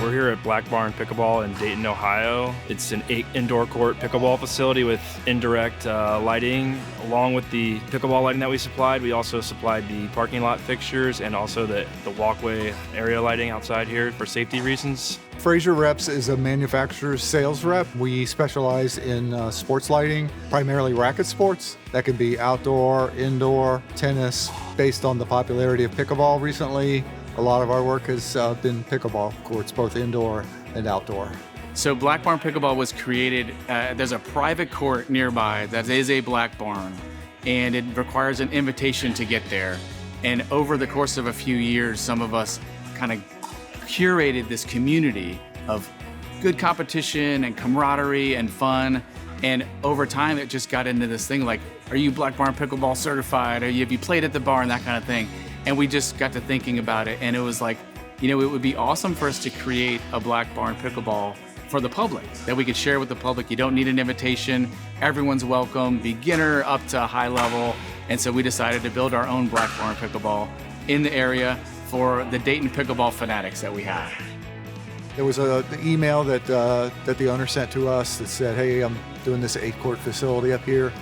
We're here at Barn Pickleball in Dayton, Ohio. It's an 8 indoor court pickleball facility with indirect lighting. Along with the pickleball lighting that we supplied, we also supplied the parking lot fixtures and also the walkway area lighting outside here for safety reasons. Fraser Reps is a manufacturer's sales rep. We specialize in sports lighting, primarily racket sports. That can be outdoor, indoor, tennis. Based on the popularity of pickleball recently, a lot of our work has been pickleball courts, both indoor and outdoor. So Barn Pickleball was created, there's a private court nearby that is a Black Barn, and it requires an invitation to get there. And over the course of a few years, some of us kind of curated this community of good competition and camaraderie and fun. And over time, it just got into this thing like, are you Barn Pickleball certified? Have you played at the barn? That kind of thing. And we just got to thinking about it, and it was like, it would be awesome for us to create a Barn Pickleball for the public that we could share with the public. You don't need an invitation. Everyone's welcome, beginner up to high level. And so we decided to build our own Barn Pickleball in the area for the Dayton pickleball fanatics that we have. There was an email that the owner sent to us that said, hey, I'm doing this 8-court facility up here,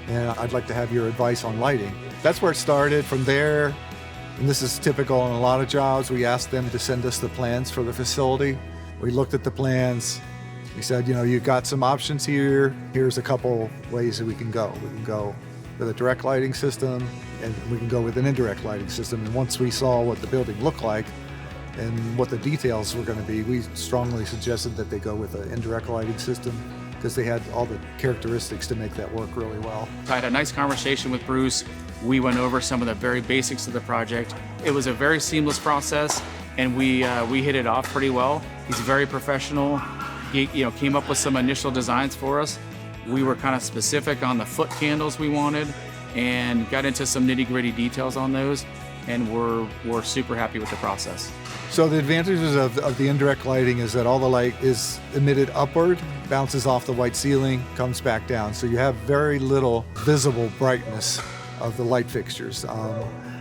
and I'd like to have your advice on lighting. That's where it started. From there, and this is typical on a lot of jobs, we asked them to send us the plans for the facility. We looked at the plans. We said, you've got some options here. Here's a couple ways that we can go. We can go with a direct lighting system, and we can go with an indirect lighting system. And once we saw what the building looked like and what the details were going to be, we strongly suggested that they go with an indirect lighting system because they had all the characteristics to make that work really well. I had a nice conversation with Bruce. We went over some of the very basics of the project. It was a very seamless process, and we hit it off pretty well. He's very professional. He came up with some initial designs for us. We were kind of specific on the foot candles we wanted and got into some nitty-gritty details on those, and we're super happy with the process. So the advantages of the indirect lighting is that all the light is emitted upward, bounces off the white ceiling, comes back down. So you have very little visible brightness of the light fixtures.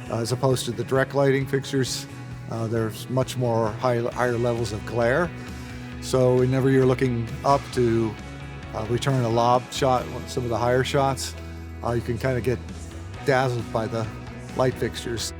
As opposed to the direct lighting fixtures, there's much more higher levels of glare. So whenever you're looking up to return a lob shot, some of the higher shots, you can kind of get dazzled by the light fixtures.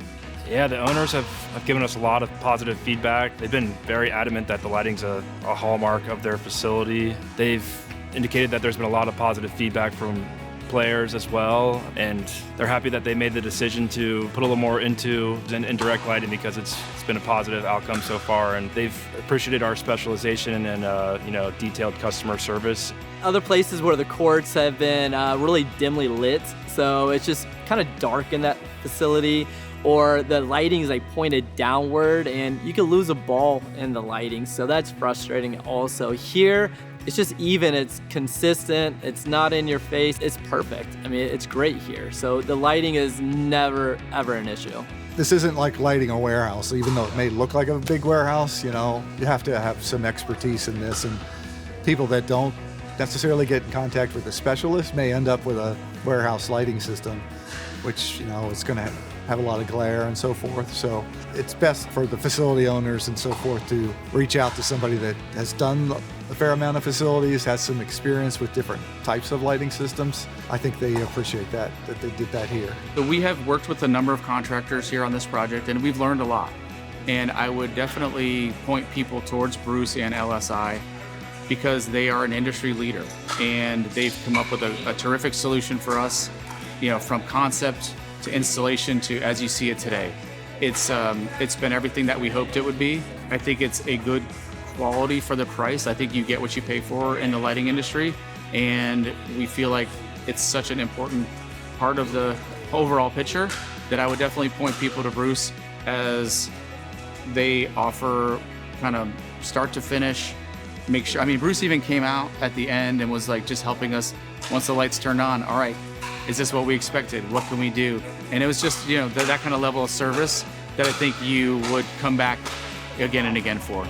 Yeah, the owners have given us a lot of positive feedback. They've been very adamant that the lighting's a hallmark of their facility. They've indicated that there's been a lot of positive feedback from players as well, and they're happy that they made the decision to put a little more into indirect lighting because it's been a positive outcome so far, and they've appreciated our specialization and detailed customer service. Other places where the courts have been really dimly lit, so it's just kind of dark in that facility, or the lighting is like pointed downward and you can lose a ball in the lighting, so that's frustrating also. Here, it's just even, it's consistent, it's not in your face, it's perfect. I mean, it's great here. So the lighting is never, ever an issue. This isn't like lighting a warehouse, even though it may look like a big warehouse, you have to have some expertise in this, and people that don't necessarily get in contact with a specialist may end up with a warehouse lighting system, which, is gonna have a lot of glare and so forth. So it's best for the facility owners and so forth to reach out to somebody that has done a fair amount of facilities, has some experience with different types of lighting systems. I think they appreciate that they did that here. So we have worked with a number of contractors here on this project, and we've learned a lot. And I would definitely point people towards Bruce and LSI because they are an industry leader, and they've come up with a terrific solution for us, from concept to installation to as you see it today. It's been everything that we hoped it would be. I think it's a good quality for the price. I think you get what you pay for in the lighting industry, and we feel like it's such an important part of the overall picture that I would definitely point people to Bruce, as they offer kind of start to finish, make sure. I mean, Bruce even came out at the end and was like just helping us once the lights turned on. All right, is this what we expected? What can we do? And it was just, that kind of level of service that I think you would come back again and again for.